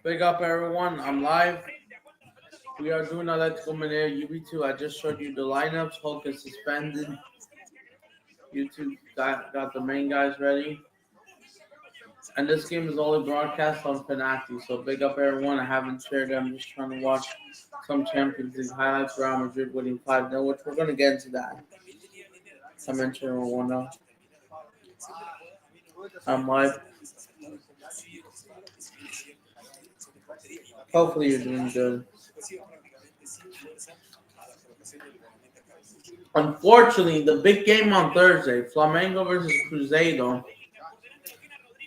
Big up everyone. I'm live. We are doing Altetico UB2. I just showed you the lineups. Hulk is suspended. YouTube got the main guys ready. And this game is only broadcast on Fanati. So big up everyone. I haven't shared it. I'm just trying to watch some Champions League highlights. Real Madrid winning 5-0, which we're going to get into that. I mentioned everyone now. I'm live. Hopefully you're doing good. Unfortunately, the big game on Thursday, Flamengo versus Cruzeiro,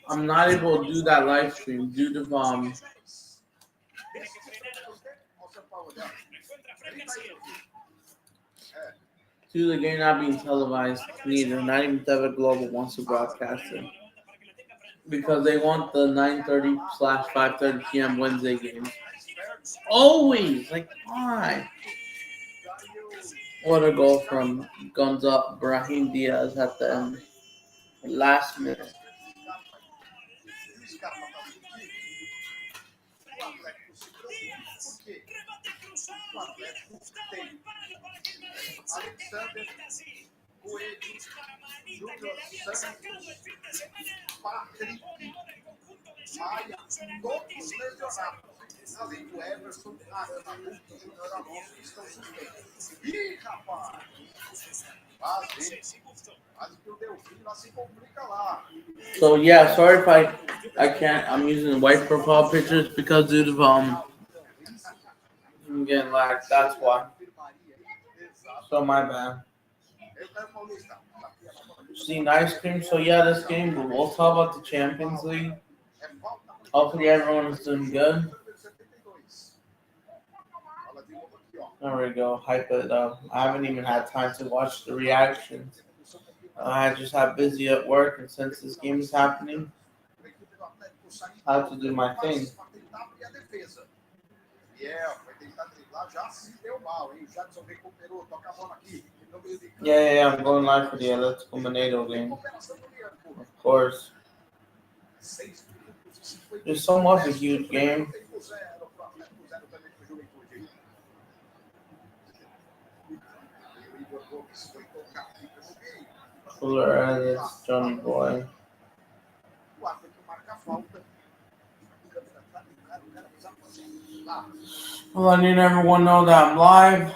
I'm not able to do that live stream due to the game not being televised neither. Not even Teva Global wants to broadcast it because they want the 9:30/5:30 p.m. Wednesday games. Always like why? What a goal from Guns Up Brahim Diaz at the end, last minute. So yeah, sorry if I can't. I'm using white profile pictures because due to I'm getting lagged. That's why. So my bad. Seen ice cream. So yeah, this game. We'll talk about the Champions League. Hopefully everyone is doing good. There we go. Hype it up. I haven't even had time to watch the reactions. I just have busy at work, and since this game is happening, I have to do my thing. Yeah. I'm going live for the Atletico Mineiro game. Of course. It's somewhat a huge game. Cooler as it's Johnny Boy. Well, I need everyone know that I'm live.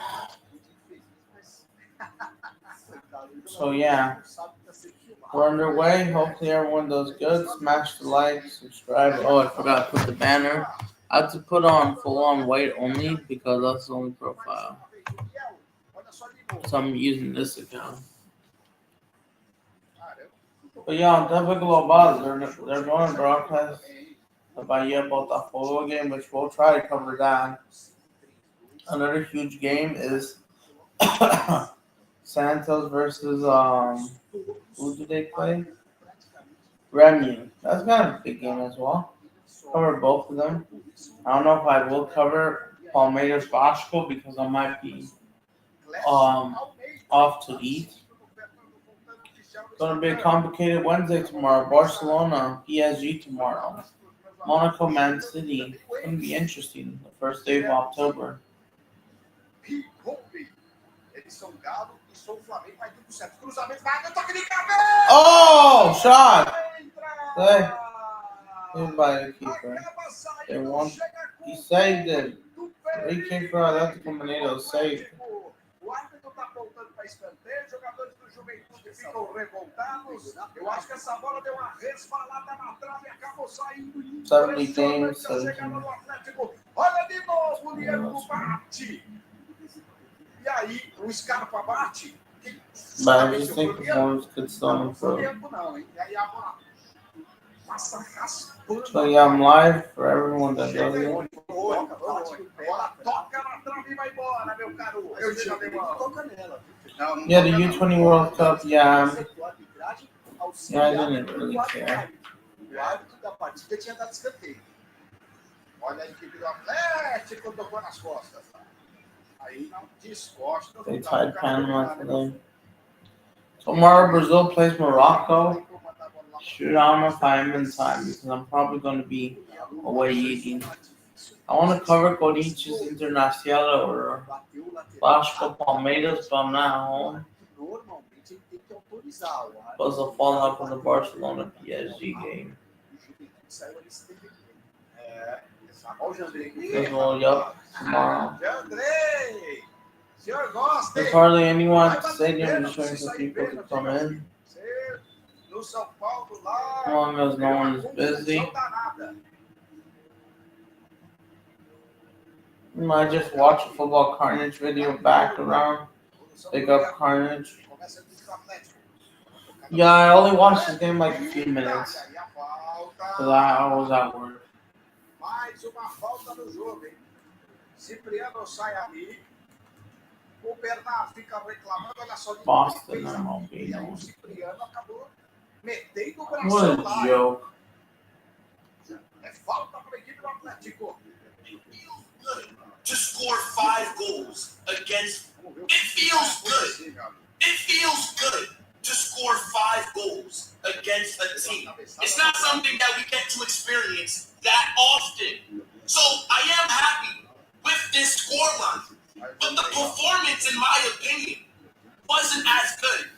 So yeah, we're underway. Hopefully everyone does good. Smash the like, subscribe. Oh, I forgot to put the banner. I have to put on full on white only because that's the only profile. So I'm using this account. But yeah, on Teva Global, they're going to broadcast the Bahia Botafogo game, which we'll try to cover that. Another huge game is Santos versus who do they play? Remu. That's kind of a big game as well. Cover both of them. I don't know if I will cover Palmeiras Vasco because I might be um off to eat. It's gonna be a complicated Wednesday tomorrow. Barcelona, PSG tomorrow. Monaco, Man City. It's gonna be interesting. The first day of October. Oh, shot! Hey, he's by the keeper. They won. He saved it. He came for Atlético Mineiro. Saved. 70 games. 17. But I just think performance could still improve. So yeah, I'm live for everyone that does it. Yeah, the U20 World Cup. Yeah, I didn't really care. They tied Panama today. Tomorrow Brazil plays Morocco. Shoot, I don't know if I am in time because I'm probably going to be away eating. I want to cover Corinthians Internacional or Vasco Palmeiras, but I'm not at home. Because of fallout from the Barcelona PSG game. Yup, tomorrow. There's hardly anyone at the stadium, just waiting for people to come in. As long as no one is busy. I just watch a football carnage video background. Pick up carnage. Yeah, I only watched this game like a few minutes. Because I was at work. Boston, I'm okay. What a joke. To score 5 goals against. It feels good. It feels good to score 5 goals against a team. It's not something that we get to experience that often. So I am happy with this scoreline. But the performance, in my opinion, wasn't as good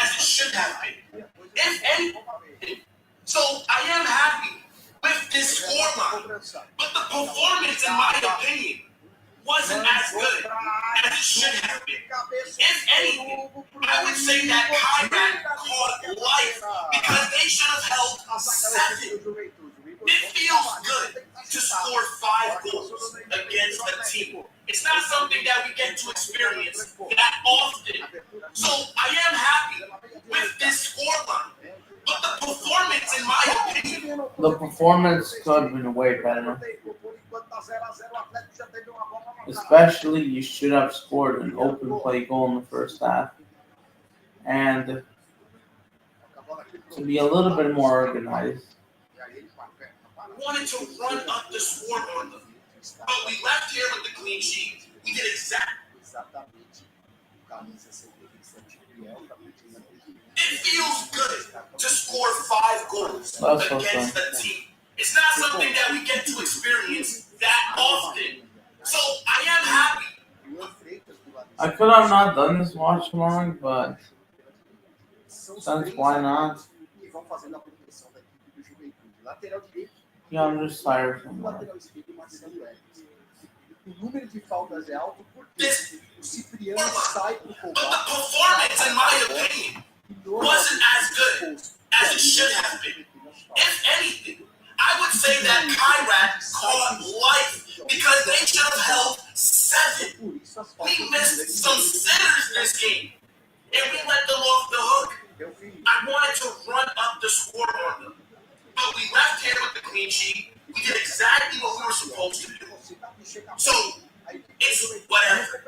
as it should have been. If anything. So I am happy with this scoreline. But the performance, in my opinion, wasn't as good as it should have been. If anything, I would say that Kyrat caught life because they should have held 7. It feels good to score 5 goals against a team. It's not something that we get to experience that often. So I am happy with this scoreline. But the performance, in my opinion, the performance could have been way better. Especially, you should have scored an open play goal in the first half. And to be a little bit more organized. Wanted to run up the score on them. But we left here with the clean sheet. We did exactly. It feels good to score 5 goals against a team. It's not something that we get to experience that often. So I am happy. I could have not done this watch long, but since why not? Yeah, I'm just tired from work. But the performance, in my opinion, wasn't as good as it should have been. If anything, I would say that Kyrat caught life because they should have held 7. We missed some sitters this game, and we let them off the hook. I wanted to run up the score on them, but we left here with the clean sheet. We did exactly what we were supposed to do. So it's whatever.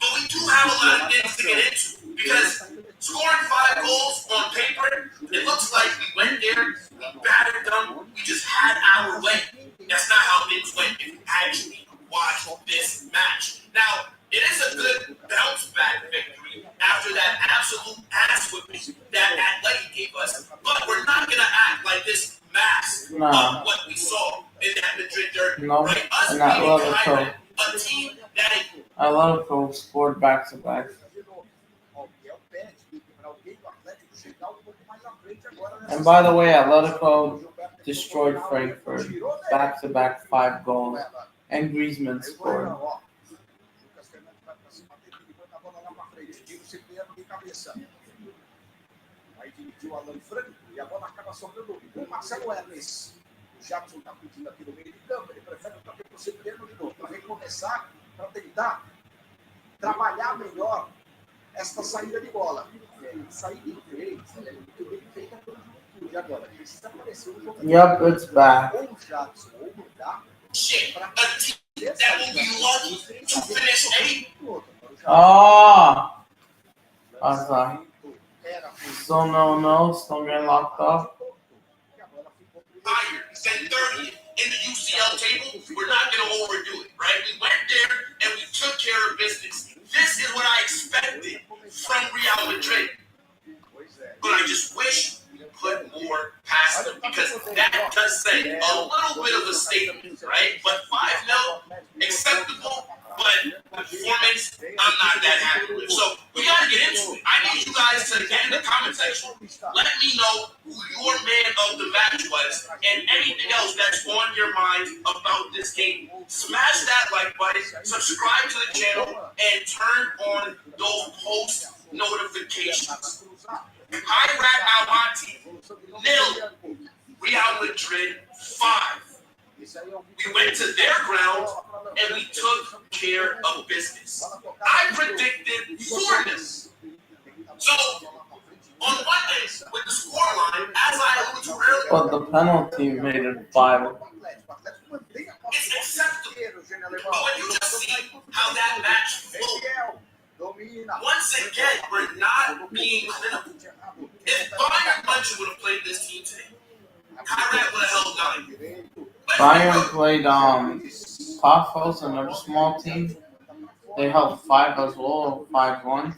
But we do have a lot of things to get into because scoring 5 goals on paper, it looks like we went there, we battered them, we just had our way. That's not how things went if you actually watch this match. Now, it is a good bounce back victory after that absolute ass whipping that Atleti gave us. But we're not going to act like this mask of what we saw in that Madrid derby. No, right? Us and that beating Atletico. a team that Atletico scored back to back. And by the way, Atletico destroyed Frankfurt. Back to back 5 goals. And Griezmann scored. Jackson está pedindo aqui no meio de campo, ele prefere trocar para o Cipriano de novo, para recomeçar, para tentar trabalhar melhor esta saída de bola. Saída em 3, é muito bem feita pelo Juventude. Agora, precisa aparecer um jogador. Yep, it's back. Ou o Jackson, ou mudar. Oh! So no, still getting locked up. Higher than 30th in the UCL table, we're not going to overdo it, right? We went there and we took care of business. This is what I expected from Real Madrid. But I just wish we put more passion to say a little bit of a statement, right? But 5-0, acceptable, but performance, I'm not that happy with. So we got to get into it. I need you guys to get in the comment section. Let me know who your man of the match was and anything else that's on your mind about this game. Smash that like button, subscribe to the channel, and turn on those post notifications. Bayren Almaty, 0. Real Madrid, 5. We went to their ground and we took care of business. I predicted 4-0. So, on Monday, with the scoreline, as I alluded to earlier, But the penalty made it 5. it's acceptable. But when you just see how that match flowed, once again, we're not being clinical. If Bayern Munich would have played this team today, Bayern would have held 9. Bayern played Paphos, another small team. They held 5 as well, 5-1.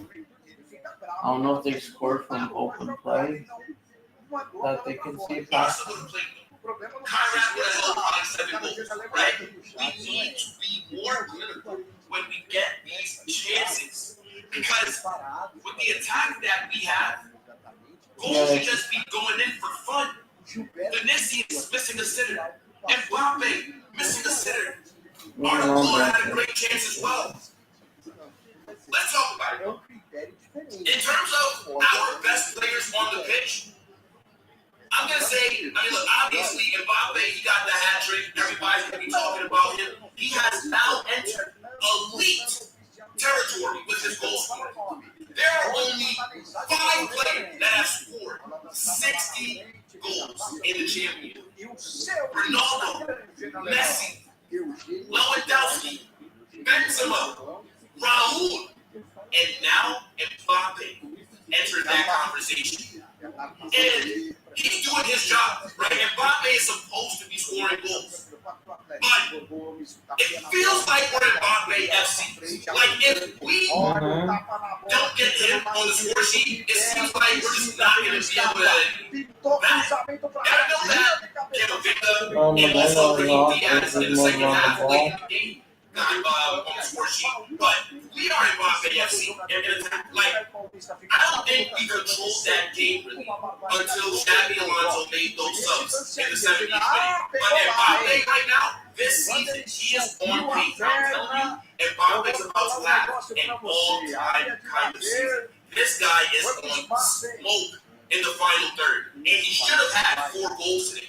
I don't know if they scored from open play that they can see past. Conrad would have held like 7 goals, right? We need to be more clinical when we get these chances. Because with the attack that we have, goals should just be going in for fun. Vinicius missing a sitter. Mbappe missing a sitter. Arnold had a great chance as well. Let's talk about it. In terms of our best players on the pitch, I'm going to say, look, obviously, Mbappe, he got the hat trick. Everybody's going to be talking about him. He has now entered elite territory with his goal scoring. There are only 5 players that have scored 60 goals in the Champions League. Ronaldo, Messi, Lewandowski, Benzema, Raul, and now Mbappe entered that conversation. And he's doing his job, right? Mbappe is supposed to be scoring goals. But it feels like we're in Mbappe FC. Like if we don't get him on the score sheet, it seems like we're just not going to be able to gotta know that Victor and also Brahim Diaz in the second half late in the game got on the score sheet. But we are in Mbappe FC. And like, I don't think we controlled that game really until Xabi Alonso made those subs in the 70th minute. But Mbappe right now, this season, he is on pace. I'm telling you, Mbappe's about to have an all-time kind of season. This guy is on smoke in the final third. And he should have had 4 goals today.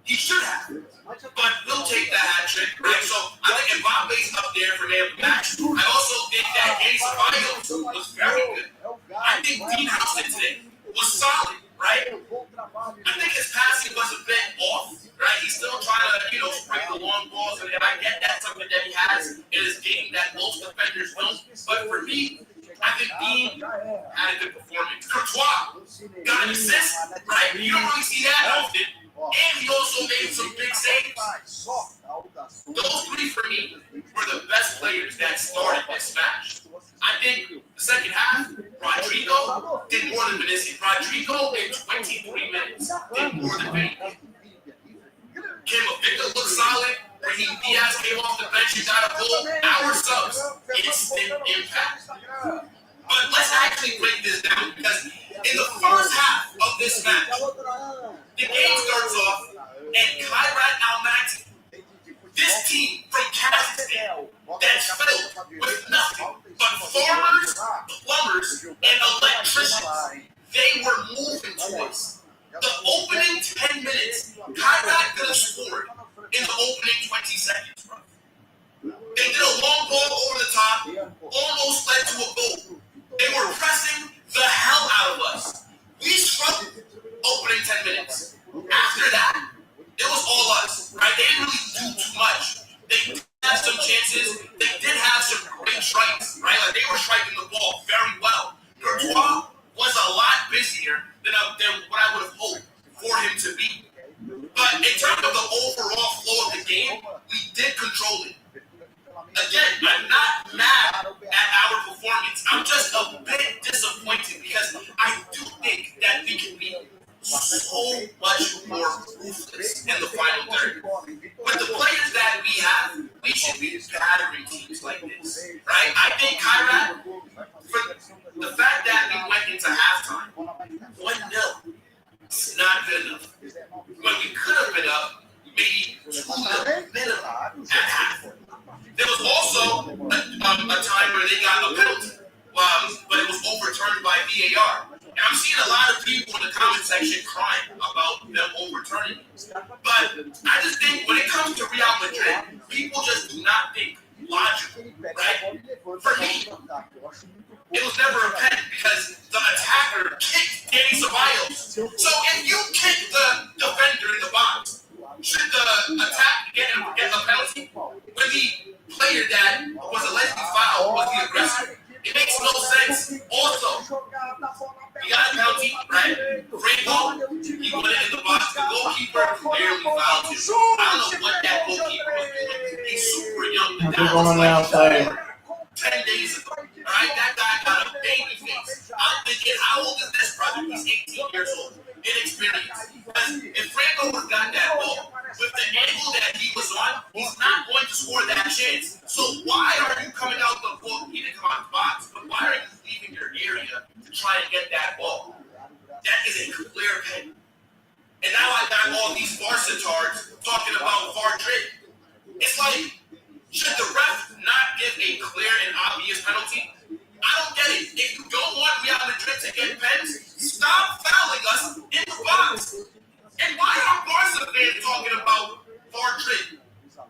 He should have. But we'll take the hat trick, right? So I think Mbappe's up there for man of the match. I also think that Denis Ceballos was very good. I think Dean Houston today was solid, right? I think his passing was a bit off, right? He's still trying to, spring the long balls, and I get that's something that he has in his game that most defenders don't. But for me, I think Dean had a good performance. Courtois got an assist, right? You don't really see that often. And he also made some big saves. Those 3 for me were the best players that started this match. I think the second half, Rodrigo did more than Vinicius. Rodrigo in 23 minutes did more than Vinicius. Victor looked solid. Brahim Diaz came off the bench and got a goal. Our subs, instant impact. But let's actually break this down because in the first half of this match, the game starts off and Bayren Almaty, this team from Kazakhstan that's filled with nothing but farmers, plumbers, and electricians, they were moving to us. The opening 10 minutes, Bayern could have scored in the opening 20 seconds. They did a long ball over the top, almost led to a goal. They were pressing the hell out of us. We struggled opening 10 minutes. After that, it was all us, right? They didn't really do too much. They did have some chances. They did have some great strikes, right? Like they were striking the ball very well. Courtois was a lot busier than what I would have hoped for him to be. But in terms of the overall flow of the game, we did control it. Again, I'm not mad at our performance. I'm just a bit disappointed because I do think that we can be so much more ruthless not good enough. When we could have been up, maybe 2 minimum at half. There was also a time where they got a penalty, but it was overturned by VAR. And I'm seeing a lot of people in the comment section crying about them overturning it. But I just think when it comes to Real Madrid, people just do not think logically, right? For me, it was never a pen because the attacker kicked Danny Ceballos. So if you kick the defender in the box, should the attack get a penalty? When the player that was allegedly fouled was the aggressor. It makes no sense. Also, he got a penalty, right? Franco, he went in the box. The goalkeeper clearly fouled him. I don't know what that goalkeeper was doing. He's super young. That was like 10 days ago. Alright, that guy got a baby face. I'm thinking, how old is this brother? He's 18 years old. Inexperienced. Because if Franco would have got that ball, with the angle that he was on, he's not going to score that chance. So why are you coming out the ball? He didn't come out the box, but why are you leaving your area to try and get that ball? That is a clear pen. And now I got all these Barcetards talking about VAR trick. It's like, should the ref not give a clear and obvious penalty? I don't get it. If you don't want Real Madrid to get pens, stop fouling us in the box. And why are Barca fans talking about VAR trick?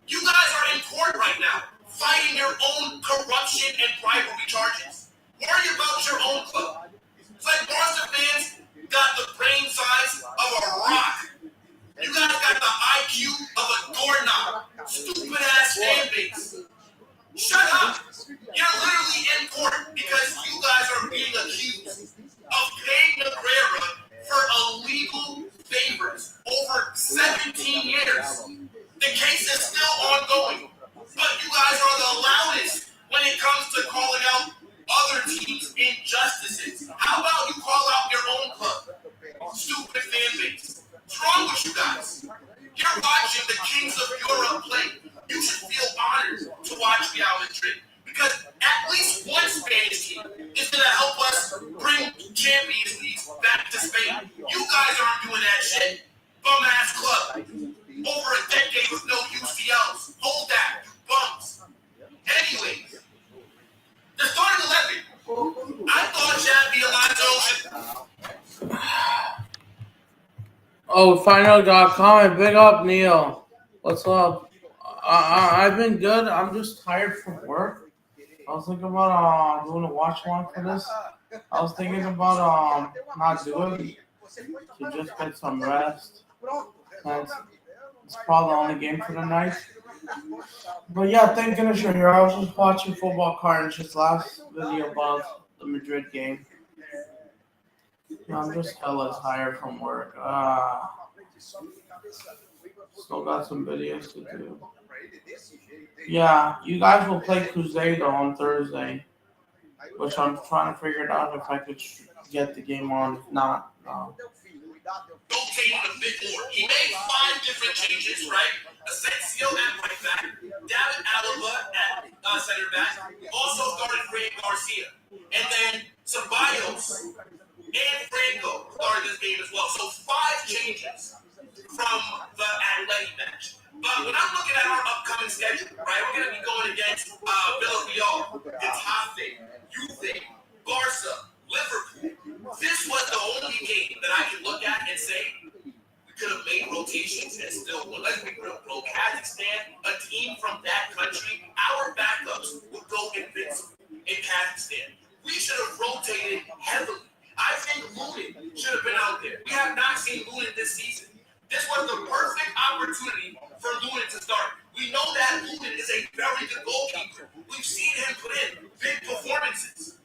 You guys are in court right now, fighting your own corruption and bribery charges. Worry about your own club. It's like Barca fans got the brain size of a rock. You guys got the IQ of a doorknob. Stupid ass fan base. Shut up. You're literally in court because you guys are being accused of paying Negreira for illegal favors over 17 years. The case is still ongoing, but you guys are the loudest when it comes to calling out other teams' injustices. How about you call out your own club? Stupid fan base. What's wrong with you guys? You're watching the Kings of Europe play. You should feel honored to watch Real Madrid because at least one Spanish team is going to help us bring Champions Leagues back to Spain. You guys aren't doing that shit. Bum-ass club. Over a decade with no UCLs. Hold that, you bums. Anyway, the starting 11. I thought Xabi Alonso should... Oh, finally got a comment. Big up, Neil. What's up? I've been good. I'm just tired from work. I was thinking about doing a watch along for this. I was thinking about not doing it to just get some rest. It's probably the only game for the night. But yeah, thank goodness you're here. I was just watching Football Carnage's last video about the Madrid game. I'm just hella tired from work. Still got some videos to do. Yeah, you guys will play Cruzeiro on Thursday, which I'm trying to figure it out if I could get the game on. If not, rotating a bit more. He made 5 different changes, right? Asensio at right back, David Alaba at center back, also started Frank Garcia, and then Ceballos and Franco started this game as well. So 5 changes from the Atleti match. But when I'm looking at our upcoming schedule, right, we're going to be going against Villarreal, Getafe, Juve, Barca, Liverpool. This was the only game that I can look at and say we could have made rotations and still won. Like we could have broke Kazakhstan, a team from that country. Our backups would go invincible in Kazakhstan. We should have rotated heavily. I think Lunin should have been out there. We have not seen Lunin this season. This was the perfect opportunity for Lunin to start. We know that Lunin is a very good goalkeeper. We've seen him put in big performances.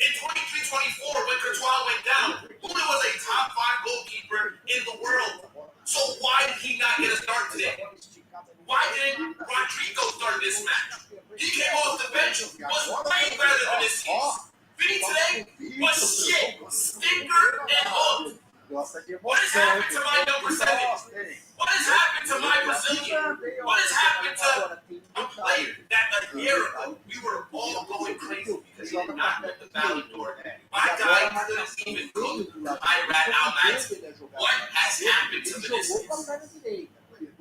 In 23-24, when Courtois went down, Lunin was a top 5 goalkeeper in the world. So why did he not get a start today? Why didn't Rodrigo start this match? He came off the bench, was way better than this season. Vinny today was shit, stinker, and hooked. What has happened to my number 7? What has happened to my Brazilian? What has happened to a player that a year ago we were all going crazy because he did not get the Ballon d'Or? My guy couldn't even cook. I ran out. What What has happened to Vinicius?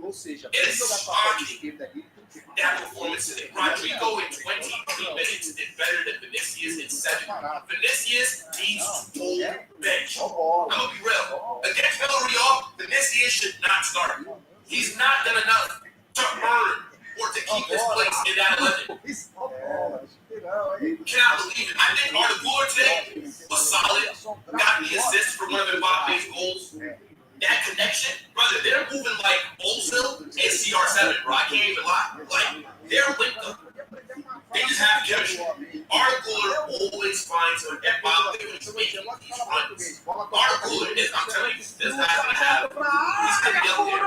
Ou seja, It is jogar com a perna shocking esquerda ali, that performance today. Rodrigo in 23 minutes did better than Vinicius in 7. Vinicius needs to hold bench. I'm gonna be real. Against Villarreal, Vinicius should not start. He's not done enough to earn or to keep his place in that 11. Cannot believe it. I think Arda today was solid. Got the assist for one of Mbappe's goals. That connection, brother, they're moving like Ozil and CR7, bro. I can't even lie. Like, they're linked up. They just have chemistry. Arda always finds an Mbappe when he's making these runs. Arda is, I'm telling you, this guy's gonna have, he's gonna be up there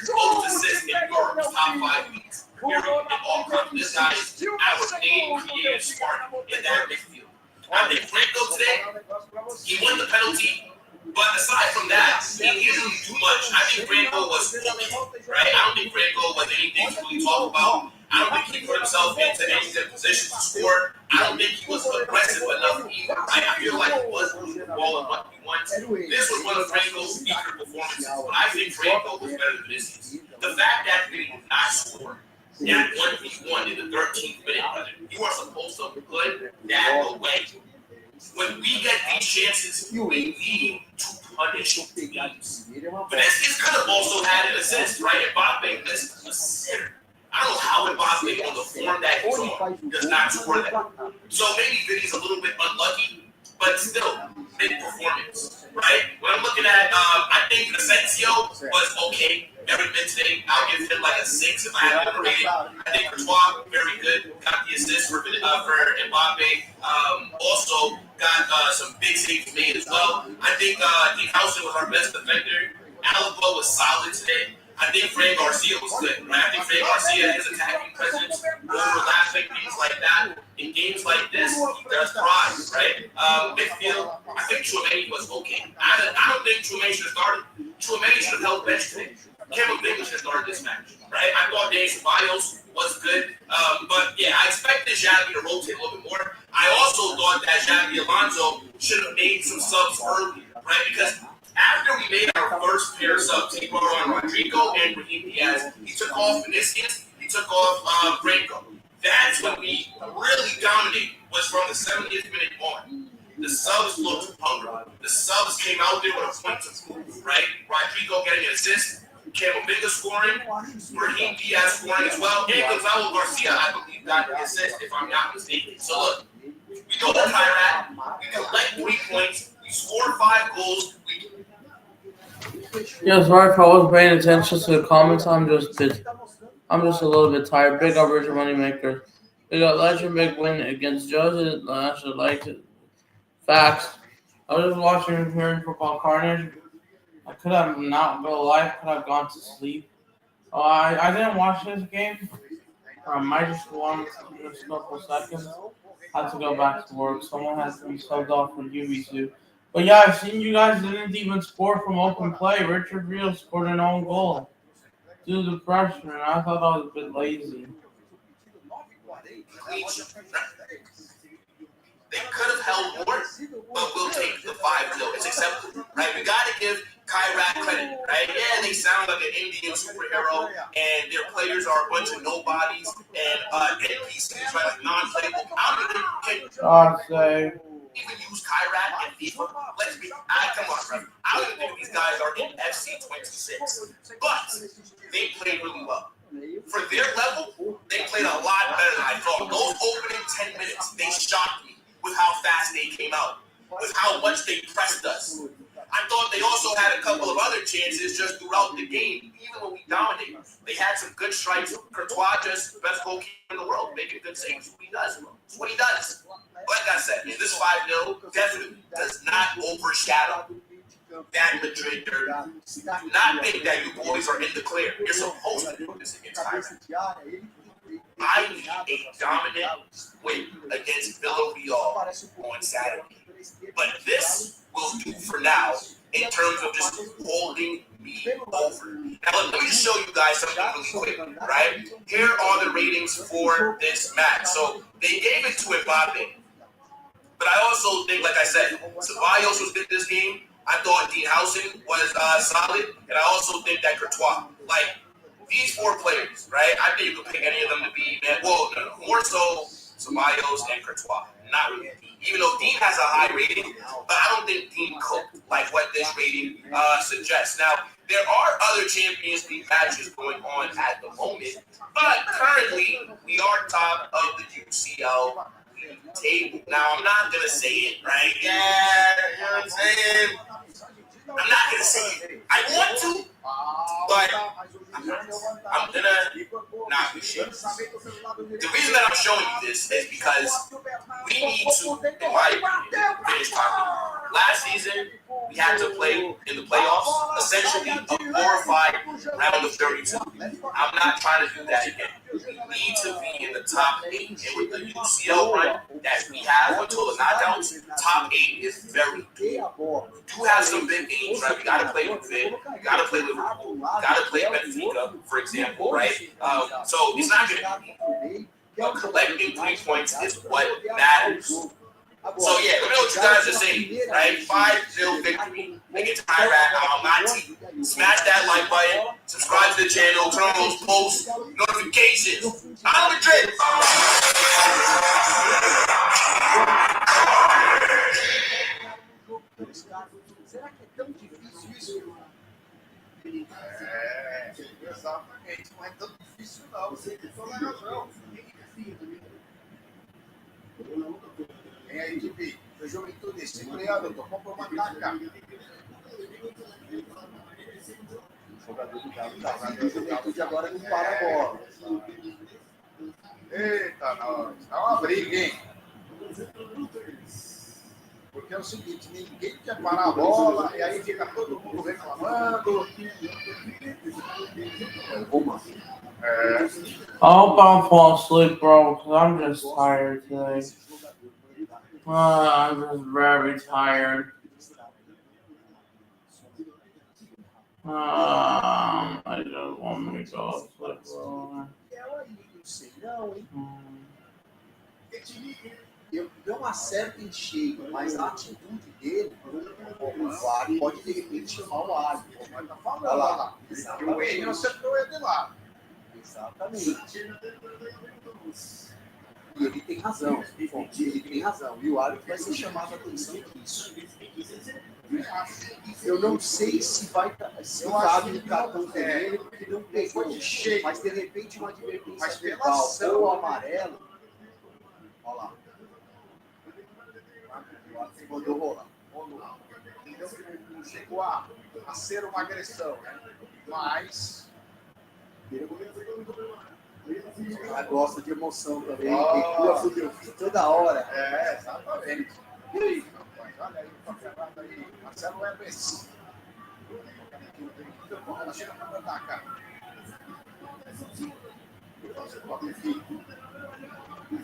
for most assists in Europe's top 5 leagues. Period. In all time. This guy is our main creative spark in that midfield. I think Franco today, he won the penalty. But aside from that, he didn't really do much. I think Franco was okay, right? I don't think Franco was anything to really talk about. I don't think he put himself into any good position to score. I don't think he was aggressive enough either, right? I feel like he was moving the ball and what he wants. This was one of Franco's weaker performances, but I think Franco was better than this. The fact that they did not score that 1v1 in the 13th minute, brother, you are supposed to put that away. When we get these chances, we need to punish teams. Vinicius could have also had an assist, right? Mbappe missed a sitter. I don't know how Mbappe on the form that he's on does not score that. So maybe Vinny's a little bit unlucky, but still, big performance, right? When I'm looking at, I think Asensio was okay. Every bit today, I'll give him like a 6 if I had to rate it. I think Courtois, very good. Got the assist for Mbappe. Also got some big saves made as well. I think Housen was our best defender. Alaba was solid today. I think Fran Garcia was good, right? I think Fran Garcia, his attacking presence, overlapping, things like that. In games like this, he does thrive, right? Midfield, I think Chouameni was okay. I don't think Chouameni should have started. Chouameni should have held bench today. Kevin Bingley should have started this match, right? I thought Dave Ceballos was good. But yeah, I expected Xavi to rotate a little bit more. I also thought that Xavi Alonso should have made some subs earlier, right? Because after we made our first pair of subs, he brought on Rodrigo and Raheem Diaz. He took off Vinicius. He took off Franco. That's when we really dominated, was from the 70th minute on. The subs looked hungry. The subs came out there with a point to prove, right? Rodrigo getting an assist. Camavinga scoring, Raheem Diaz scoring as well, and Gonzalo Garcia, I believe, got the assist, if I'm not mistaken. So look, we go to Kyrat, we collect 3 points, we score 5 goals. Yeah, sorry if I wasn't paying attention to the comments. I'm just a little bit tired. Big up Richard Moneymaker. Big up Legend, big win against Joseph. I actually liked it. Facts. I was just watching and hearing football carnage. I could have not go live, could have gone to sleep. Oh, I didn't watch this game. Or I might just want just a couple seconds. Had to go back to work. Someone has to be subbed off from UB2. But yeah, I've seen you guys didn't even score from open play. Richard Rios scored an own goal. Due to the freshman, I thought that was a bit lazy. They could have held more, but we'll take the 5-0. It's acceptable, right? We got to give Kyrat credit, right? Yeah, they sound like an Indian superhero, and their players are a bunch of nobodies and NPCs, right? Like non-playable. I don't even use Kyrat and FIFA. Let's be, come on, bro. I don't even think these guys are in FC 26, but they played really well. For their level, they played a lot better than I thought. Those opening 10 minutes, they shocked me with how fast they came out, with how much they pressed us. I thought they also had a couple of other chances just throughout the game, even when we dominated. They had some good strikes. Courtois, just best goalkeeper in the world, making good saves. What he does, bro. That's what he does. Like I said, this 5-0 definitely does not overshadow that Madrid derby. Do not think that you boys are in the clear. You're supposed to do this against Bayern. I need a dominant win against Villarreal on Saturday. But this will do for now in terms of just holding me over. Now, let me just show you guys something really quick, right? Here are the ratings for this match. So they gave it to Mbappe. But I also think, like I said, Ceballos was good this game. I thought Dean Howson was solid, and I also think that Courtois, like these 4 players, right? I think you could pick any of them to be, man. Well, no, more so Ceballos and Courtois, not really Dean. Even though Dean has a high rating, but I don't think Dean cooked like what this rating suggests. Now, there are other Champions League matches going on at the moment, but currently we are top of the UCL table. Now, I'm not gonna say it, right? Yeah, you know what I'm saying? I'm not gonna say it. I want to, but I'm gonna not be sure. The reason that I'm showing you this is because we need to, in my opinion, finish top 8. Last season, we had to play in the playoffs, essentially a glorified round of 32. I'm not trying to do that again. We need to be in the top 8, and with the UCL run that we have until the knockouts, top 8 is very good. We do have some big games, right? We got to play with Vin, we got to play Liverpool, we got to play Benfica, for example, right? So it's not going to be easy. Collecting 3 points is what matters. So yeah, let me know what you guys are saying, right? 5-0 victory. Make it time at Almaty. Smash that like button. Subscribe to the channel. Turn on those posts notifications. I'm Madrid. Será que é tão difícil isso? Exatamente. Não é tão difícil, não. Você tem toda a razão. Vem aí, Tipi. O Juventude segurando, tô comprando uma taca. O jogador do Juventude agora não para a bola. Eita, nós. Tá uma briga, hein? Porque é o seguinte, ninguém quer parar a bola, e aí fica todo mundo reclamando. I hope I don't fall asleep, bro, because I'm just tired today. I'm just very tired. I just want me to go to sleep, bro. Eu não acerto em cheio, mas a atitude dele, o VAR pode de repente chamar o árbitro. Mas tá falando lá. O Wayne acertou ele lá. Exatamente. E ele tem razão. Ele tem razão. E o árbitro vai ser chamado a atenção disso. Eu não sei se vai se cabe no cartão vermelho, porque não pegou de cheio. Mas de repente uma advertência verbal ou amarelo. Olha lá. Mandou rolar. Não chegou a ser uma agressão, né? Mas ela gosta de emoção também. Recua fudeu toda hora. É, exatamente. E aí, rapaz? Olha aí, tá ferrado aí. Marcelo Hermes. Ela chega pra atacar.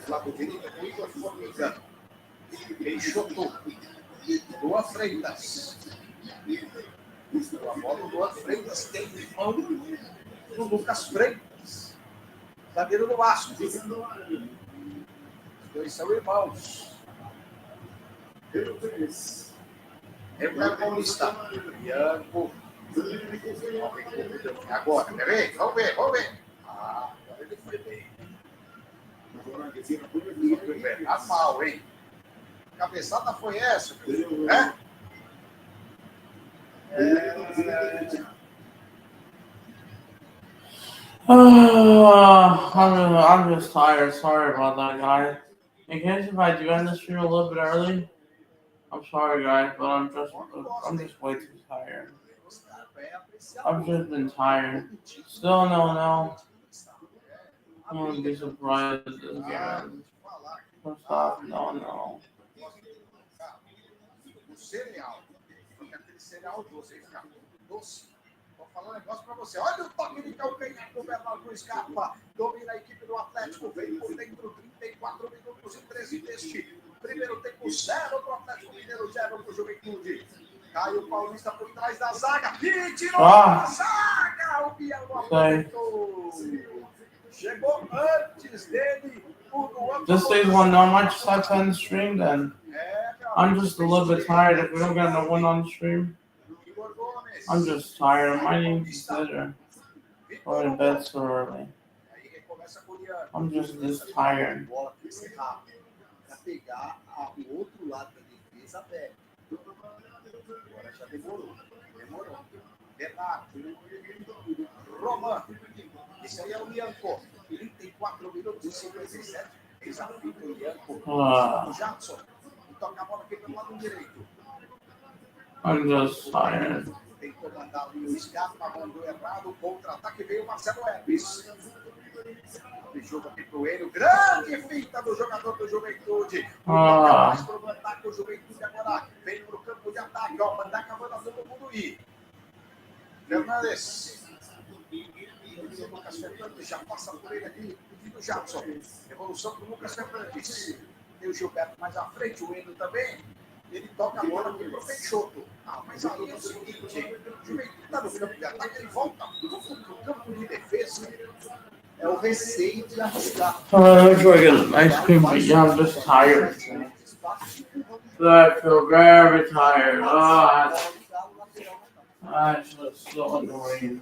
Flávio Direita com Igor Formiga. Peixoto. Lua Freitas. A bola do Lua Freitas tem mão do Lucas Freitas. Zagueiro do Vasco. Os dois são irmãos. Rembrandt Paulista. Bianco. Agora, quer ver? Vamos ver. Agora ele foi bem. Tá mal, hein? A cabeçada foi essa, né? I'm just tired. Sorry about that, guys. In case if I do end the stream a little bit early, I'm sorry, guys, but I'm just way too tired. I've just been tired. Still no. I'm gonna be surprised again. First off, no. O cereal, porque aquele cereal doce, aí fica doce. Vou falar um negócio pra você. Olha o toque de calcanhar do Bernardo Cruz Scarpa. Domina a equipe do Atlético. Vem por dentro, 34 minutos e 13 deste. Primeiro tempo 0 pro Atlético Mineiro, 0 pro Juventude. Caio Paulista por trás da zaga. E tirou a zaga. O Biel aproveitou. Chegou antes dele. Just say one, not much stuff on the stream then. É, meu I'm just a little bit tired. If we don't get no win on the stream, I'm just tired. I might even consider going to bed so early. I'm just this tired. Bola para encerrar, para pegar o outro lado da defesa aberto. Agora já demorou. Bernardo, Roman, esse aí é o Lianco, 34 minutos e 57. Desafio do Lianco. O Jadson, toca a bola aqui pelo lado direito. I'm just tired. Tentou mandar ali o Scarpa, mandou errado. O contra-ataque veio o Marcelo Hermes. O jogo aqui pro ele. Grande finta do jogador do Juventude. Mais pro ataque do Juventude agora. Vem pro campo de ataque. Ó, mandar acabando todo mundo ir. Fernandes. O Lucas Fernandes já passa por ele aqui. O Jadson. Evolução pro Lucas Fernandes. Tem o Gilberto mais à frente. O Endo também. Ele toca a bola aqui pro Peixoto. Mas aí é o seguinte, o Juventude está no campo de ataque, ele volta pro campo de defesa. É o receio de arriscar. I'm drinking ice cream, but yeah, I'm just tired. I feel very tired. It's just so annoying.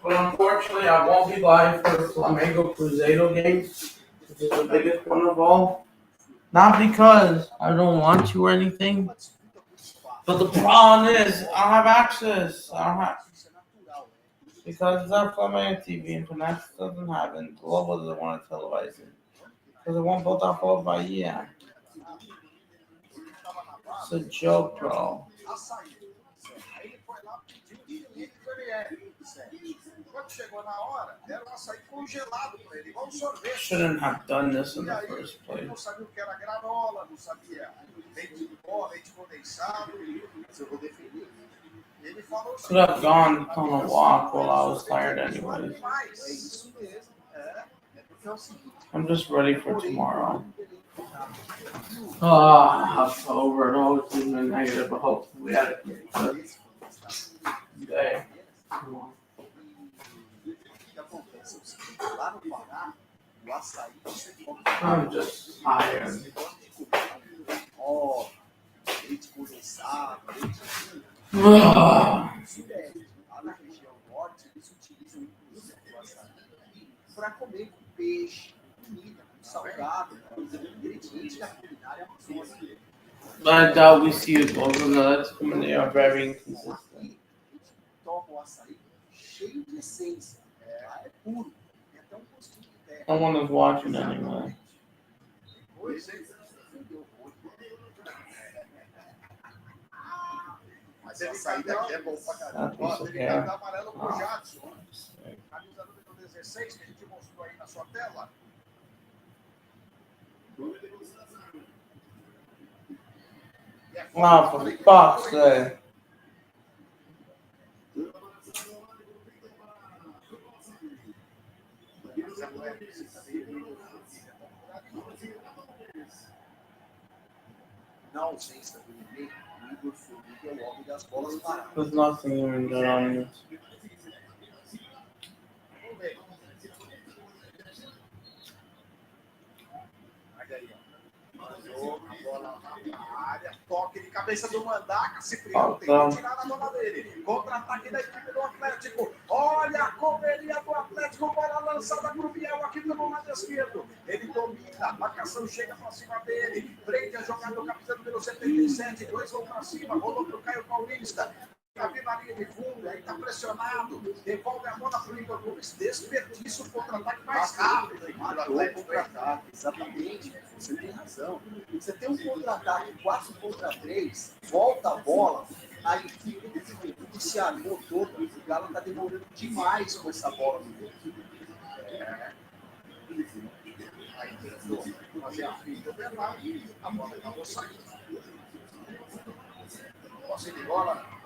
But unfortunately, I won't be live for the Flamengo Cruzeiro game, which is the biggest one of all. Not because I don't want to or anything, but the problem is I don't have access. Because it's on Flamengo TV and Finance doesn't have it. Global doesn't want to televise it. Because it won't vote off all by year. It's a joke, bro. Shouldn't have done this in the first place. Could have gone on a walk while I was tired anyways. I'm just ready for tomorrow. October, it always seems negative, but hopefully we had a good day. I'm just tired. Na região norte, eles utilizam inclusive o açaí para comer com peixe, comida, com salgado, ingredientes da culinária amazônica. I doubt we see it both of that. They are very inconsistent. Toma o açaí cheio de essência, é puro, é até um gostinho de terra. No one is watching anyway. Pois é, mas essa saída aqui é bom pra caramba. Ó, ele tá amarelo pro Jadson. Camisa número 16, que a gente mostrou aí na sua tela. Wow, for fuck's sake. Na ausência do Nenê, o Igor Formiga é o homem das bolas paradas. There's nothing even good on this. Vamos ver. Olha aí, ó. Mandou a bola na área. Toque de cabeça do Mandaca. Cipriano tem que tirar a bola dele. Contra-ataque da equipe do Atlético. Olha a correria do Atlético. Bola lançada para o Biel aqui pelo lado esquerdo. Ele domina. A marcação chega para cima dele. Prende a jogada do capitão número 77. Dois vão para cima. Rolou para o Caio Paulista. Tá vindo a linha de fundo, aí tá pressionado, devolve a bola pro Igor Gomes, desperdiça o contra-ataque mais rápido. Matou o contra-ataque, exatamente, você tem razão. Você tem um contra-ataque 4-3, volta a bola, a equipe do Juventude se armou toda, o Galo tá demorando demais com essa bola no meio. Aí tentou fazer a finta do Bernardo, a bola acabou saindo. Posse de bola.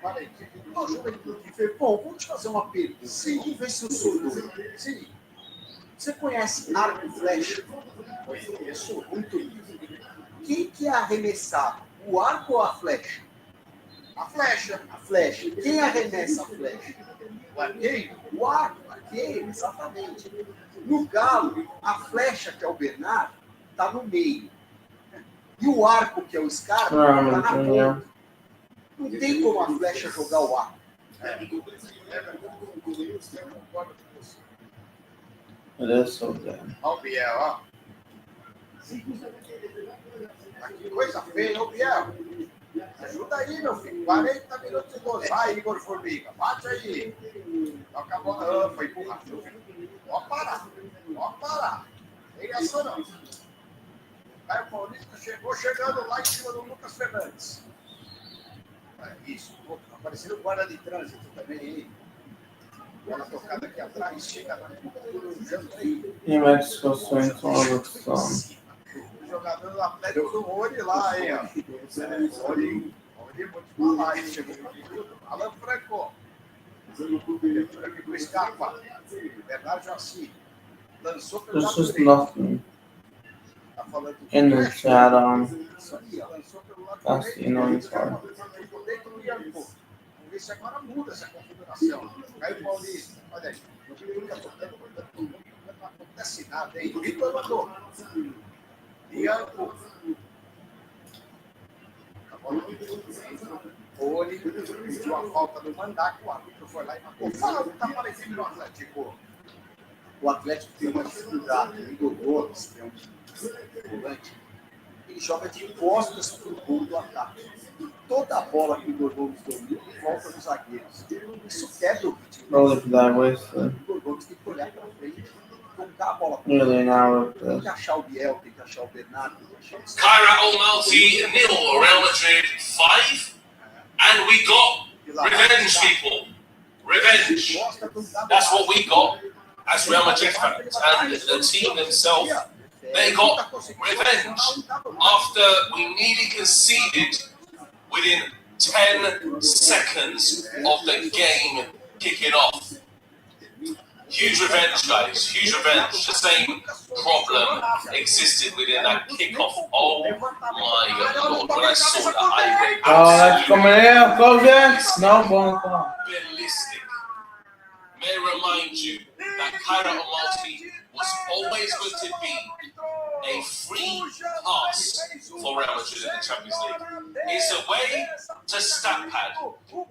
Falei, o Juventude fez, bom, vou te fazer uma pergunta. Vamos ver se eu sou doido. Sim. Você conhece arco e flecha? Conheço muito isso. Quem que é arremessado? O arco ou a flecha? A flecha. A flecha. Quem arremessa a flecha? O arqueiro? O arco, o arqueiro, exatamente. No galo, a flecha, que é o Bernardo, está no meio. E o arco, que é o Scarpa, está na ponta. Não tem como a flecha jogar o arco. Olha só, velho. Olha o Biel, ó. Que coisa feia, ô Biel. Ajuda aí, meu filho. 40 minutos de gozo. Vai, Igor Formiga. Bate aí. Toca a bola. Foi empurrado, meu filho. Pode parar. Pode parar. Tem essa não. Caio Paulista chegou chegando lá em cima do Lucas Fernandes. Isso. Aparecendo o guarda de trânsito também aí. Bola tocada aqui atrás. Chega na ponta do Jantley. E Mexico Saints são O jogador do Atlético do Rony lá, hein, ó. Rony, vou te falar, hein, chegou com tudo. Alan Franco. Aqui pro Scarpa. Bernardo Jaci. Lançou pelo lado This is direito. nothing Tá falando in the chat isso aí, ó. Lançou pelo lado that's direito. annoying part. Dentro do Ianco. Vamos ver se agora muda essa configuração. Caio Paulista. Olha aí. Não acontece nada, hein? Vitor mandou. Ianco. Rony pediu a falta do Mandaco, o árbitro foi lá e marcou. Fala, tá parecendo no Atlético. O Atlético tem uma dificuldade. O Igor Gomes, que é um volante, ele joga de costas para o gol do ataque. Toda a bola que o Igor Gomes domina volta dos zagueiros. Isso quebra o ritmo. Roll it that way, so O Igor Gomes tem que olhar para frente, tocar a bola para really now with tem the que achar o Biel, tem que achar o Bernardo, tem que achar o Kyra Almaty 0, Real Madrid 5. And we got revenge, people. Revenge. That's what we got as Real Madrid fans. And the team themselves, they got revenge after we nearly conceded within 10 seconds of the game kicking off. Huge revenge, guys. Huge revenge. The same problem existed within that kickoff. Oh my God! When I saw that, I went that's coming in, go against. No, ball. ballistic. May I remind you that Kyra Almaty was always going to be a free pass for Real Madrid in the Champions League. It's a way to stat pad.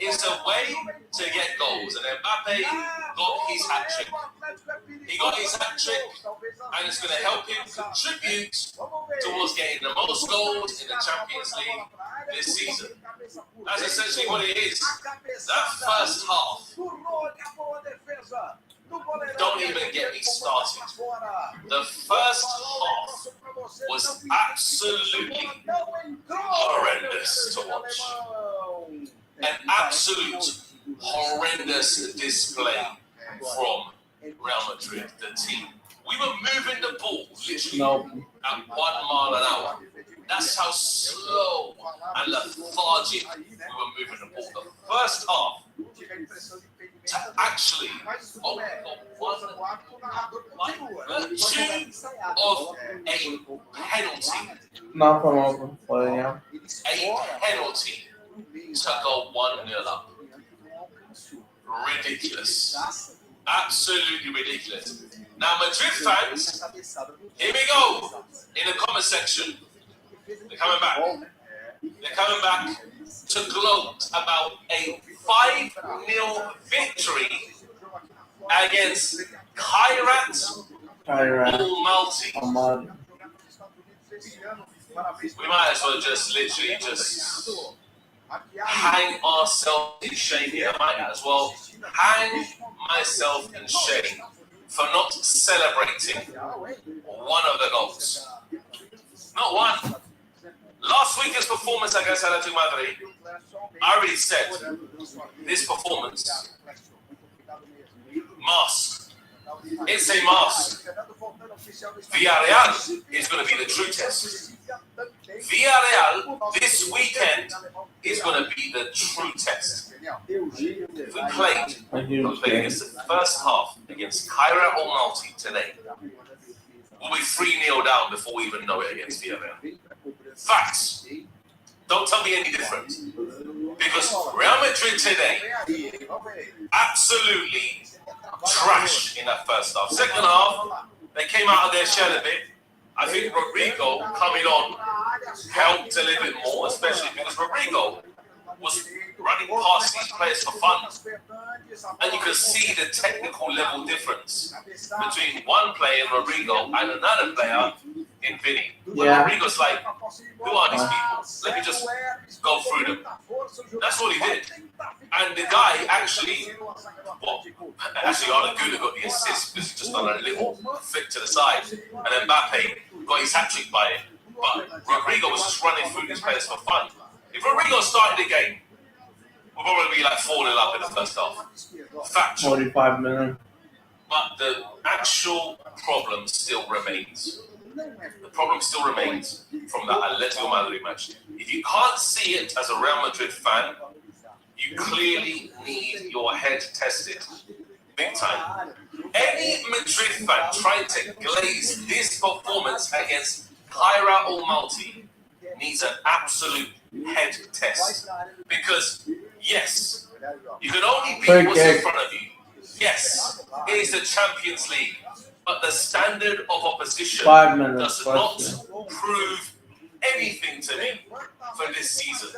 It's a way to get goals. And Mbappe got his hat trick. He got his hat trick, and it's going to help him contribute towards getting the most goals in the Champions League this season. That's essentially what it is. That first half, don't even get me started. The first half was absolutely horrendous to watch. An absolute horrendous display from Real Madrid, the team. We were moving the ball literally at 1 mile an hour. That's how slow and lethargic we were moving the ball. The first half, to actually open up one by virtue of a penalty. Not from open play, yeah. A penalty to go 1-0 up. Ridiculous. Absolutely ridiculous. Now, Madrid fans, here we go. In the comment section, they're coming back. They're coming back to gloat about a 5-0 victory against Kairat Almaty. We might as well just literally just hang ourselves in shame here. I might as well hang myself in shame for not celebrating one of the goals. Not one. Last weekend's performance against Altetico Madrid, I already said this performance, mask. It's a mask. Villarreal is going to be the true test. Villarreal this weekend is going to be the true test. If we played A huge game. against the first half against Kyra or Malti today, we'll be 3-0 down before we even know it against Villarreal. Facts. Don't tell me any different. Because Real Madrid today, absolutely trash in that first half. Second half, they came out of their shell a bit. I think Rodrigo coming on helped a little bit more, especially because Rodrigo was running past these players for fun. And you can see the technical level difference between one player, Rodrigo, and another player in Vinny. Yeah. Rodrigo's like, who are these people? Let me just go through them. That's what he did. And the guy actually, Arda got the assist because he just done a little flick to the side. And then Mbappe got his hat-trick by it. But Rodrigo was just running through these players for fun. If Rodrigo started the game, we'll probably be like 4-0 up in the first half. Factual. 45 minutes. But the actual problem still remains. The problem still remains from that Atletico Madrid match. If you can't see it as a Real Madrid fan, you clearly need your head tested. Big time. Any Madrid fan trying to glaze this performance against Kyra or Malti needs an absolute head test. Because, yes, you can only beat what's in front of you. Yes, it is the Champions League. But the standard of opposition 5 minutes. does not prove anything to me for this season.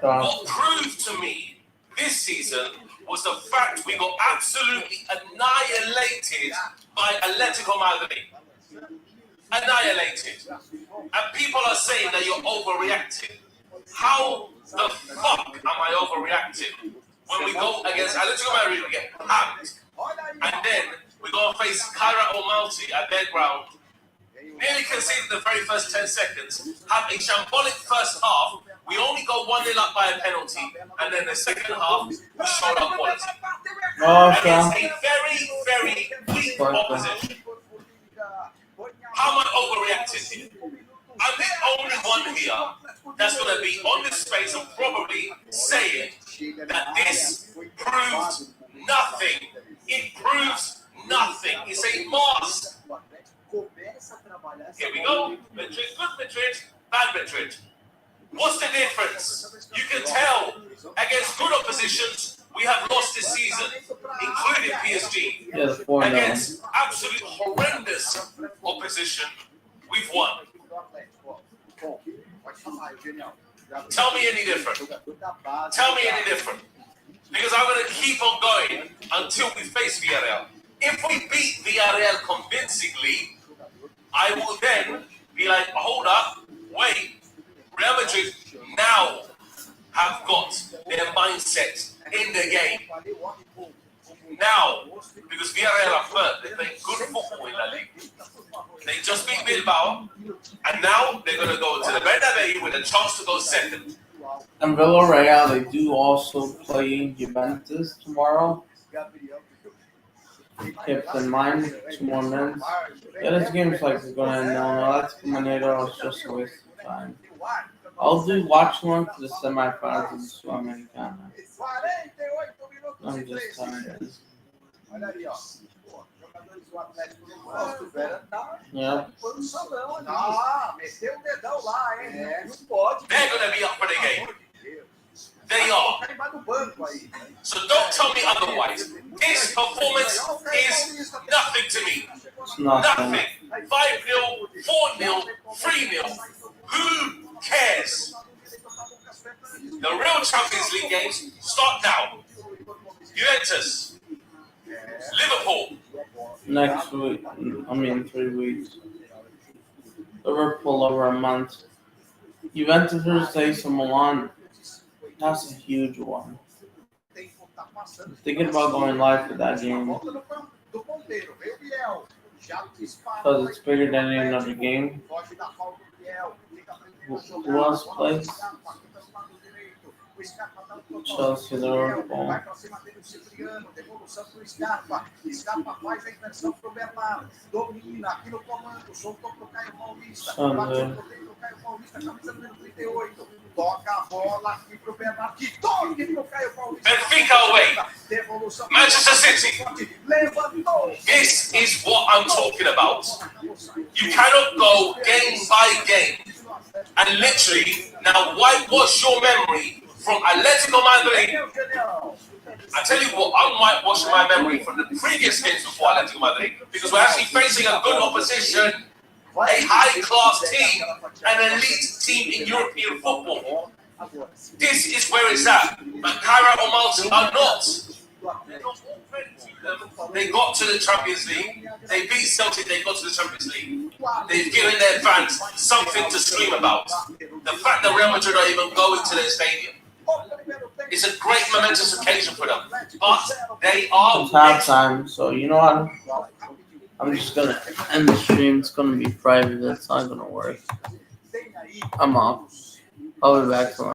What proved to me this season was the fact we got absolutely annihilated by Atletico Madrid. Annihilated. And people are saying that you're overreacting. How the fuck am I overreacting? When we go against Atletico Madrid, we get hammed. And then we go and face Kyra or Malti at their ground. Nearly conceded the very first 10 seconds. Have a shambolic first half. We only go 1-0 up by a penalty. And then the second half, we showed our quality. Against a very, very weak opposition. How am I overreacting here? I'm the only one here that's going to be on this space and probably saying that this proved nothing. It proves nothing. It's a mask. Here we go. Madrid, good Madrid, bad Madrid. What's the difference? You can tell against good oppositions, we have lost this season, including PSG. Yes, Against absolute horrendous opposition, we've won. Tell me any different. Tell me any different. Because I'm going to keep on going until we face Villarreal. If we beat Villarreal convincingly, I will then be like, hold up, wait. Real Madrid now have got their mindset in the game. Now, because Villarreal are third, they play good football in La Liga. They just beat Bilbao, and now they're going to go to the Bernabeu with a chance to go second. And Villarreal, they do also play Juventus tomorrow. Keep in mind, 2 more minutes. Yeah, this game's like it's going to end now. That's Manero. It's just a waste of time. I'll do watchalong for the semifinals of the Sul-Americana. I'm just tired. Yeah. They're going to be up for the game. They are. So don't tell me otherwise. This performance is nothing to me. It's nothing. Nothing. 5-0, 4-0, 3-0. Who cares? The real Champions League games start now. Juventus, Liverpool. Next week, 3 weeks. Liverpool over a month. Juventus versus AC Milan. That's a huge one. I'm thinking about going live for that game. Because it's bigger than any other game. Who else plays? O Scarpa tá no total. Chelsea, Liverpool. Vai pra cima dele o Cipriano, devolução pro Scarpa. Scarpa faz a inversão pro Bernardo. Domina aqui no comando, soltou pro Caio Paulista. Bateu pro Caio Paulista, camisa número 38. Toca a bola aqui pro Bernardo. Que toque pro Caio Paulista. Benfica away. Devolução. Manchester City. Levantou. This is what I'm talking about. You cannot go game by game and literally now whitewash your memory from Atletico Madrid. I tell you what, I'm whitewashing my memory from the previous games before Atletico Madrid because we're actually facing a good opposition, a high-class team, an elite team in European football. This is where it's at. But Kyra or Malti are not. They're not all credit to them. They got to the Champions League. They beat Celtic, they got to the Champions League. They've given their fans something to scream about. The fact that Real Madrid are even going to their stadium. It's a great momentous occasion for them. But they are... It's halftime, so you know what? I'm just gonna end the stream. It's gonna be private. It's not gonna work. I'm off. I'll be back tomorrow.